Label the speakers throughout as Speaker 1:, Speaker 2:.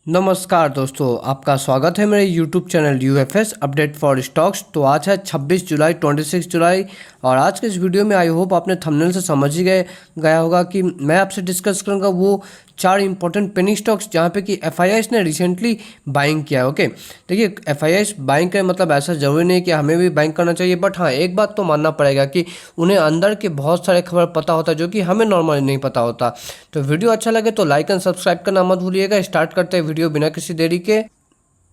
Speaker 1: नमस्कार दोस्तों, आपका स्वागत है मेरे YouTube channel UFS update for stocks. तो आज है 26 जुलाई 26 जुलाई और आज के इस वीडियो में आई होप आपने थंबनेल से समझ ही गया होगा कि मैं आपसे डिस्कस करूंगा वो 4 इंपॉर्टेंट पेनी स्टॉक्स जहां पे कि एफआईआईस ने रिसेंटली बाइंग किया है। ओके, देखिए एफआईआईस बाइंग का मतलब ऐसा जरूरी नहीं कि हमें भी बाइंग करना चाहिए, बट हाँ एक बात तो मानना पड़ेगा कि उन्हें अंदर के बहुत सारे खबर पता होता है जो कि हमें नॉर्मली नहीं पता होता। तो वीडियो अच्छा लगे तो लाइक एंड सब्सक्राइब करना मत भूलिएगा। स्टार्ट करते हैं वीडियो बिना किसी देरी के।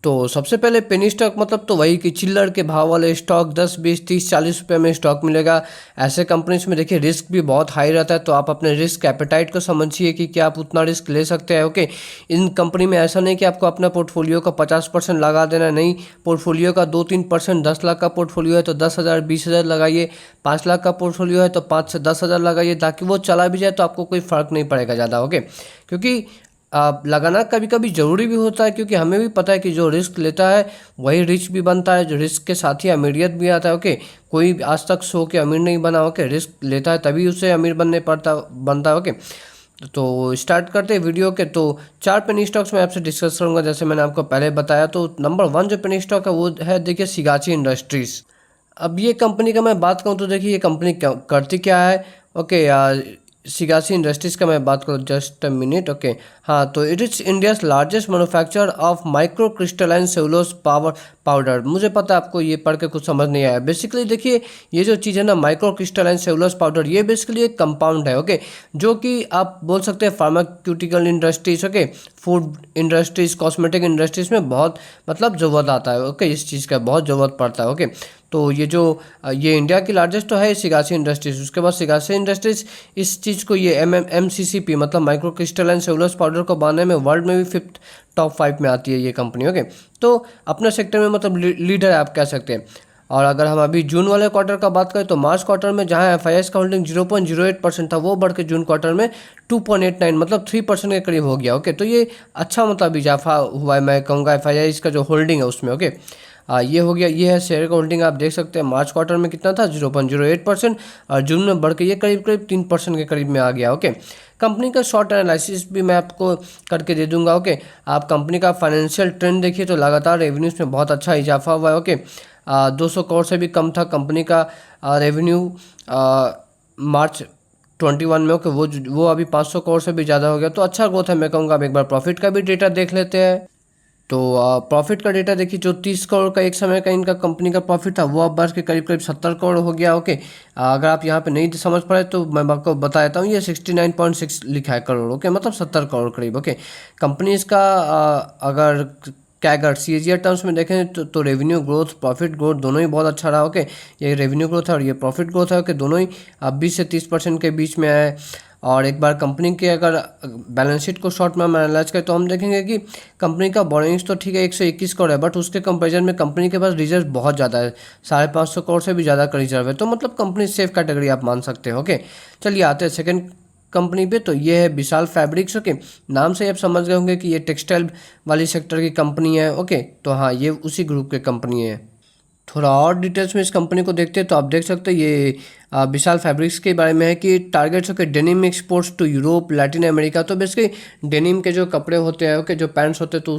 Speaker 1: तो सबसे पहले पेनी स्टॉक मतलब तो वही कि चिल्लर के भाव वाले स्टॉक 10 20 30 40 रुपये में स्टॉक मिलेगा। ऐसे कंपनीज में देखिए रिस्क भी बहुत हाई रहता है, तो आप अपने रिस्क एपेटाइट को समझिए कि क्या आप उतना रिस्क ले सकते हैं। ओके, इन कंपनी में ऐसा नहीं कि आपको अपना पोर्टफोलियो का 50% लगा देना, नहीं। पोर्टफोलियो का 2-3%, 10 लाख का पोर्टफोलियो है तो 10,000 20,000 लगाइए, 5 लाख का पोर्टफोलियो है तो 5 से 10,000 लगाइए, ताकि वो चला भी जाए तो आपको कोई फ़र्क नहीं पड़ेगा ज़्यादा। ओके, क्योंकि लगाना कभी कभी ज़रूरी भी होता है, क्योंकि हमें भी पता है कि जो रिस्क लेता है वही रिच भी बनता है, जो रिस्क के साथ ही अमीरियत भी आता है। ओके, कोई आज तक सो के अमीर नहीं बना। ओके, रिस्क लेता है तभी उसे अमीर बनता है। ओके, तो स्टार्ट करते हैं वीडियो के। तो 4 पेनी स्टॉक्स मैं आपसे डिस्कस करूंगा जैसे मैंने आपको पहले बताया। तो नंबर 1 जो पेनी स्टॉक है वो है देखिए सिगाची इंडस्ट्रीज़। अब ये कंपनी का मैं बात करूँ तो देखिए ये कंपनी करती क्या है। ओके, सिगासी इंडस्ट्रीज़ का मैं बात करूँ, जस्ट अ मिनट। ओके, हाँ, तो it is India's largest manufacture of micro crystalline cellulose powder. मुझे पता है आपको ये पढ़ के कुछ समझ नहीं आया। बेसिकली देखिए ये जो चीज़ है ना, माइक्रो क्रिस्टलाइन सेलुलोज पाउडर, ये बेसिकली एक कंपाउंड है। ओके, जो कि आप बोल सकते हैं pharmaceutical industries, okay, food industries, cosmetic industries में बहुत मतलब ज़रूरत आता है। ओके, इस चीज़ का बहुत ज़रूरत पड़ता है। ओके, तो ये इंडिया की लार्जेस्ट तो है सिगासी इंडस्ट्रीज। उसके बाद सिगासी इंडस्ट्रीज इस चीज़ को ये MCCP मतलब माइक्रो क्रिस्टलाइन सेलुलोज पाउडर को बनाने में वर्ल्ड में भी 5th टॉप 5 में आती है ये कंपनी। ओके, तो अपने सेक्टर में मतलब लीडर है आप कह सकते हैं। और अगर हम अभी जून वाले क्वार्टर का बात करें तो मार्च क्वार्टर में जहां एफआईआईएस का होल्डिंग 0.08% था, वो बढ़ के जून क्वार्टर में 2.89 मतलब 3% के करीब हो गया। ओके, तो ये अच्छा मतलब इजाफा हुआ है, मैं कहूँगा एफआईआईएस का जो होल्डिंग है उसमें। ओके, ये हो गया, ये है शेयर का होल्डिंग। आप देख सकते हैं मार्च क्वार्टर में कितना था, 0.08%, और जून में बढ़ के ये करीब करीब 3% के करीब में आ गया। ओके, कंपनी का शॉर्ट एनालिसिस भी मैं आपको करके दे दूंगा। ओके, आप कंपनी का फाइनेंशियल ट्रेंड देखिए तो लगातार रेवेन्यूज में बहुत अच्छा इजाफा हुआ है। ओके, 200 करोड़ से भी कम था कंपनी का रेवेन्यू मार्च 21 में। ओके, वो अभी 500 करोड़ से भी ज़्यादा हो गया, तो अच्छा ग्रोथ है मैं कहूँगा। अब एक बार प्रॉफिट का भी डेटा देख लेते हैं। तो प्रॉफिट का डेटा देखिए, जो 30 करोड़ का एक समय का इनका कंपनी का प्रॉफिट था वो अब बढ़ के करीब करीब 70 करोड़ हो गया। ओके, अगर आप यहाँ पे नहीं समझ पाए तो मैं आपको बता देता हूँ, ये 69.6 लिखा है करोड़। ओके, मतलब 70 करोड़ करीब। ओके, कंपनी इसका अगर कैगर CAGR टर्म्स में देखें तो रेवेन्यू ग्रोथ, प्रॉफिट ग्रोथ दोनों ही बहुत अच्छा रहा। ओके, ये रेवेन्यू ग्रोथ है और ये प्रॉफिट ग्रोथ है। ओके, दोनों ही 20 से 30% के बीच में है। और एक बार कंपनी के अगर बैलेंस शीट को शॉर्ट में हम एनालाइज करें तो हम देखेंगे कि कंपनी का बोरिंग्स तो ठीक है 121 करोड़ है, बट उसके कंपेरिजन में कंपनी के पास रिजर्व बहुत ज़्यादा है, 550 करोड़ से भी ज़्यादा का रिजर्व है। तो मतलब कंपनी सेफ कैटेगरी आप मान सकते हो। ओके, चलिए आते हैं सेकंड कंपनी पे। तो ये है विशाल फैब्रिक्स। ओके, नाम से आप समझ गए होंगे कि ये टेक्सटाइल वाली सेक्टर की कंपनी है। ओके, तो हाँ ये उसी ग्रुप की कंपनी है। थोड़ा और डिटेल्स में इस कंपनी को देखते हैं तो आप देख सकते हैं ये विशाल फैब्रिक्स के बारे में है कि टारगेट्स के denim exports to Europe, Latin America. तो बेसिकली डेनिम के जो कपड़े होते हैं, ओके, जो पैंट्स होते हैं, तो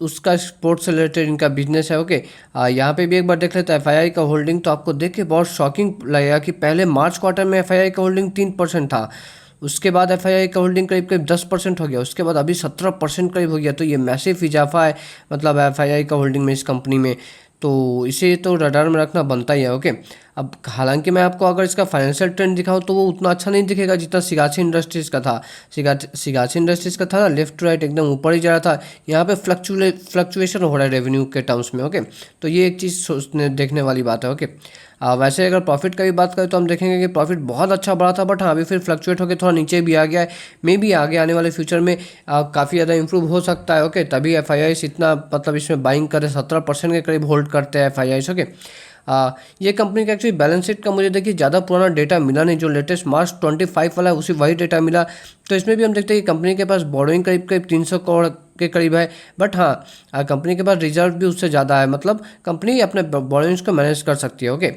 Speaker 1: उसका एक्सपोर्ट से रिलेटेड इनका बिजनेस है। ओके, यहाँ पे भी एक बार देख लेते हैं एफआईआई का होल्डिंग। तो आपको देख के बहुत शॉकिंग लगेगा कि पहले मार्च क्वार्टर में एफआईआई का होल्डिंग 3% था, उसके बाद एफआईआई का होल्डिंग करीब करीब 10% हो गया, उसके बाद अभी 17% करीब हो गया। तो ये मैसिव इजाफा है मतलब एफआईआई का होल्डिंग में इस कंपनी में, तो इसे तो रडार में रखना बनता ही है। ओके, अब हालांकि मैं आपको अगर इसका फाइनेंशियल ट्रेंड दिखाऊं तो वो उतना अच्छा नहीं दिखेगा जितना सिगाची इंडस्ट्रीज़ का था। सिगाची इंडस्ट्रीज़ का था ना, लेफ्ट टू राइट एकदम ऊपर ही जा रहा था। यहाँ पे फ्लक्चुएशन हो रहा है रेवेन्यू के टर्म्स में। ओके, तो ये एक चीज़ सोचने देखने वाली बात है। ओके, वैसे अगर प्रॉफिट का भी बात करें तो हम देखेंगे कि प्रॉफिट बहुत अच्छा बढ़ा था, बट हाँ अभी फिर फ्लक्चुएट होकर थोड़ा नीचे भी आ गया है। मे भी आगे आने वाले फ्यूचर में काफ़ी ज़्यादा इंप्रूव हो सकता है। ओके, तभी एफआईआईस इतना मतलब इसमें बाइंग करे, 17% के करीब होल्ड करते हैं एफआईआईस। ओके, ये कंपनी का एक्चुअली बैलेंस शीट का मुझे देखिए ज़्यादा पुराना डेटा मिला नहीं, जो लेटेस्ट मार्च 25 वाला है उसी वही डेटा मिला। तो इसमें भी हम देखते हैं कि कंपनी के पास बोरोइंग करीब करीब 300 करोड़ के करीब है, बट हाँ कंपनी के पास रिजर्व भी उससे ज़्यादा है, मतलब कंपनी अपने बोरोइंग्स को मैनेज कर सकती है। ओके,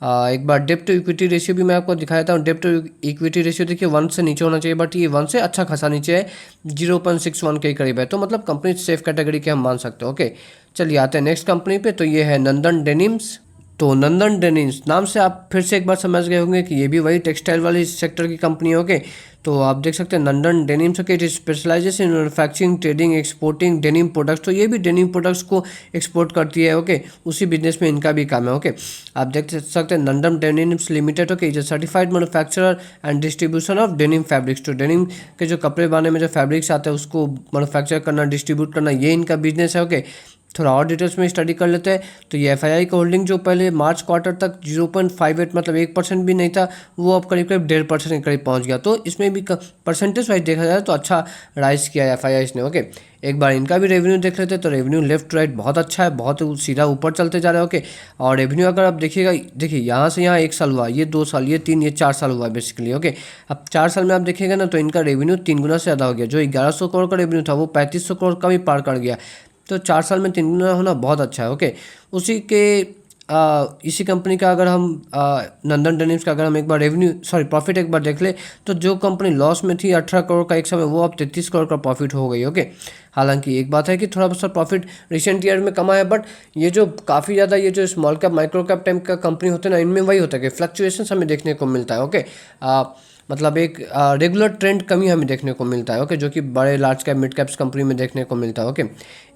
Speaker 1: एक बार डेब्ट टू इक्विटी रेशियो भी मैं आपको दिखाया था। डेब्ट टू इक्विटी रेशियो देखिए 1 से नीचे होना चाहिए, बट ये 1 से अच्छा खासा नीचे है, 0.61 के करीब है, तो मतलब कंपनी सेफ कैटेगरी के हम मान सकते हैं। ओके, चलिए आते हैं नेक्स्ट कंपनी पे। तो ये है नंदन डेनिम्स। तो नंदन डेनिम्स नाम से आप फिर से एक बार समझ गए होंगे कि ये भी वही टेक्सटाइल वाली सेक्टर की कंपनी है। ओके, तो आप देख सकते हैं नंदन डेनिम्स के, it specialises in manufacturing, trading, exporting denim products. तो ये भी डेनिम प्रोडक्ट्स को एक्सपोर्ट करती है। ओके, उसी बिजनेस में इनका भी काम है। ओके, आप देख सकते हैं Nandan denims limited. Okay, is a certified manufacturer and distribution of denim fabrics. तो डेनिम के जो कपड़े बनाने में जो फैब्रिक्स आते हैं उसको मैन्युफैक्चर करना, डिस्ट्रीब्यूट करना, ये इनका बिजनेस है। ओके, थोड़ा और डिटेल्स में स्टडी कर लेते हैं। तो ये एफआईआई का होल्डिंग जो पहले मार्च क्वार्टर तक 0.58 मतलब 1% भी नहीं था, वो अब करीब करीब 1.5% के करीब पहुंच गया। तो इसमें भी परसेंटेज वाइज देखा जाए तो अच्छा राइज किया है एफआईआई ने। ओके, एक बार इनका भी रेवेन्यू देख लेते हैं। तो रेवेन्यू लेफ्ट राइट बहुत अच्छा है, बहुत सीधा ऊपर चलते जा रहा है। ओके, और रेवेन्यू अगर आप देखिएगा, देखिए यहाँ से यहाँ 1 साल हुआ, ये 2 साल, ये 3, ये 4 साल हुआ बेसिकली। ओके, अब 4 साल में आप देखिएगा ना, तो इनका रेवेन्यू 3 गुना से ज़्यादा हो गया। जो 1100 करोड़ का रेवेन्यू था वो 3500 करोड़ का भी पार कर गया। तो 4 साल में 3 गुना होना बहुत अच्छा है। ओके, उसी के इसी कंपनी का अगर हम नंदन डेनिम्स का अगर हम एक बार प्रॉफिट एक बार देख ले, तो जो कंपनी लॉस में थी 18 करोड़ का एक समय, वो अब 33 करोड़ का प्रॉफिट हो गई। ओके, हालांकि एक बात है कि थोड़ा सा प्रॉफिट रिसेंट ईयर में कमा है, बट ये जो काफ़ी ज़्यादा ये जो small cap micro cap type का कंपनी होते हैं ना, इनमें वही होता है कि फ्लक्चुएशन हमें देखने को मिलता है। ओके, मतलब एक रेगुलर ट्रेंड कमी हमें देखने को मिलता है। ओके, जो कि बड़े large cap mid caps company में देखने को मिलता है। ओके,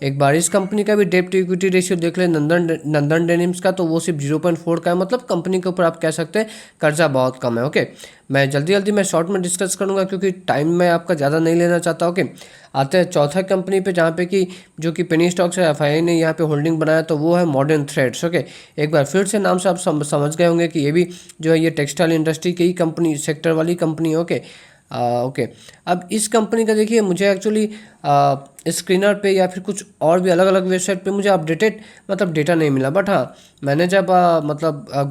Speaker 1: एक बार इस कंपनी का भी डेब्ट टू इक्विटी रेशियो देख ले नंदन डेनिम्स का, तो वो सिर्फ 0.4 का है। मतलब कंपनी के ऊपर आप कह सकते हैं कर्जा बहुत कम है। ओके, मैं जल्दी मैं शॉर्ट में डिस्कस करूंगा क्योंकि टाइम मैं आपका ज़्यादा नहीं लेना चाहता। ओके, आते हैं चौथा कंपनी पे, जहाँ पे कि जो कि पेनी स्टॉक्स है, एफआईआई ने यहाँ पे होल्डिंग बनाया, तो वो है मॉडर्न थ्रेड्स। ओके, एक बार फिर से नाम से आप समझ गए होंगे कि ये भी जो है ये टेक्सटाइल इंडस्ट्री की ही कंपनी, सेक्टर वाली कंपनी है। ओके, ओके, अब इस कंपनी का देखिए, मुझे एक्चुअली स्क्रीनर पे या फिर कुछ और भी अलग अलग वेबसाइट पे मुझे अपडेटेड मतलब डेटा नहीं मिला, बट हाँ मैंने जब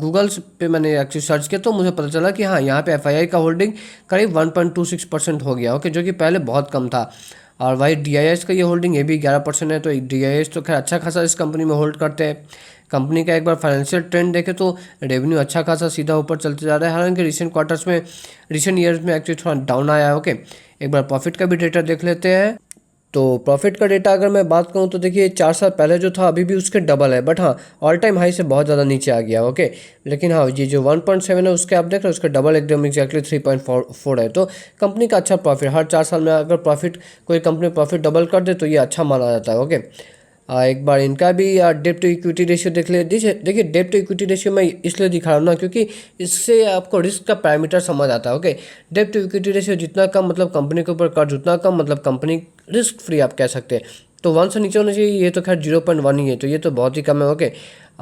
Speaker 1: गूगल पे मैंने एक्चुअली सर्च किया तो मुझे पता चला कि हाँ यहाँ पे एफआईआई का होल्डिंग करीब 1.26% हो गया। ओके, जो कि पहले बहुत कम था। और वही डीआईएस का ये होल्डिंग, ये भी 11% है। तो डीआईएस तो खैर अच्छा खासा इस कंपनी में होल्ड करते हैं। कंपनी का एक बार फाइनेंशियल ट्रेंड देखें तो रेवेन्यू अच्छा खासा सीधा ऊपर चलते जा रहा है, हालांकि रिसेंट ईयर्स में एक्चुअली थोड़ा डाउन आया है। ओके, एक बार प्रॉफिट का भी डेटा देख लेते हैं। तो प्रॉफिट का डेटा अगर मैं बात करूं तो देखिए 4 साल पहले जो था अभी भी उसके डबल है, बट हाँ ऑल टाइम हाई से बहुत ज़्यादा नीचे आ गया। ओके, लेकिन हाँ ये जो 1.7 है उसके आप देख रहे हो, उसका डबल एकदम एग्जैक्टली 3.4 है। तो कंपनी का अच्छा प्रॉफिट, हर 4 साल में अगर कोई कंपनी प्रॉफिट डबल कर दे तो ये अच्छा माना जाता है। ओके, एक बार इनका भी डेब्ट टू इक्विटी रेशियो देख ले। देखिए डेब्ट टू इक्विटी रेशियो मैं इसलिए दिखा रहा हूँ ना, क्योंकि इससे आपको रिस्क का पैरामीटर समझ आता है। ओके, डेब्ट टू इक्विटी रेशियो जितना कम मतलब कंपनी के ऊपर कर्ज उतना कम, मतलब कंपनी रिस्क फ्री आप कह सकते हैं। तो 1 से नीचे होना चाहिए, ये तो खैर 0.1 ही है, तो ये तो बहुत ही कम है। ओके,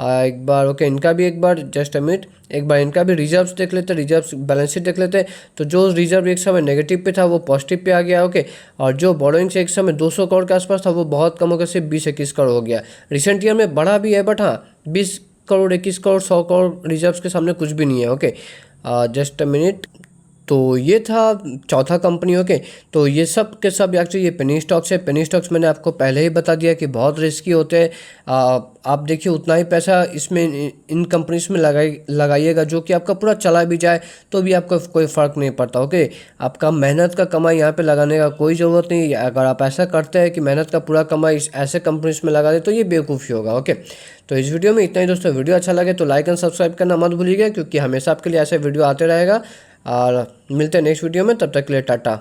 Speaker 1: एक बार इनका भी एक बार जस्ट अ मिनट, एक बार इनका भी रिजर्व्स देख लेते हैं, रिजर्व्स बैलेंस शीट देख लेते हैं। तो जो रिजर्व एक समय नेगेटिव पे था वो पॉजिटिव पे आ गया। ओके, और जो बोरोइंग्स एक समय 200 करोड़ के आसपास था वो बहुत कम होकर सिर्फ 20-21 करोड़ हो गया। रिसेंट ईयर में बढ़ा भी है, बट हाँ 20 करोड़ 21 करोड़ 100 करोड़ रिजर्व्स के सामने कुछ भी नहीं है। Okay, just a minute. तो ये था चौथा कंपनी। ओके, तो ये सब के सब एक्चुअली ये पेनी स्टॉक्स है। पेनी स्टॉक्स मैंने आपको पहले ही बता दिया कि बहुत रिस्की होते हैं। आप देखिए उतना ही पैसा इसमें इन कंपनीज में लगाइएगा जो कि आपका पूरा चला भी जाए तो भी आपको कोई फ़र्क नहीं पड़ता। ओके, आपका मेहनत का कमाई यहाँ पे लगाने का कोई ज़रूरत नहीं। अगर आप ऐसा करते हैं कि मेहनत का पूरा कमाई ऐसे कंपनीज में लगा दे तो ये बेवकूफ़ी होगा। ओके, तो इस वीडियो में इतना ही दोस्तों। वीडियो अच्छा लगे तो लाइक एंड सब्सक्राइब करना मत भूलिएगा, क्योंकि हमेशा आपके लिए ऐसे वीडियो आते रहेगा। और मिलते हैं नेक्स्ट वीडियो में, तब तक के लिए टाटा।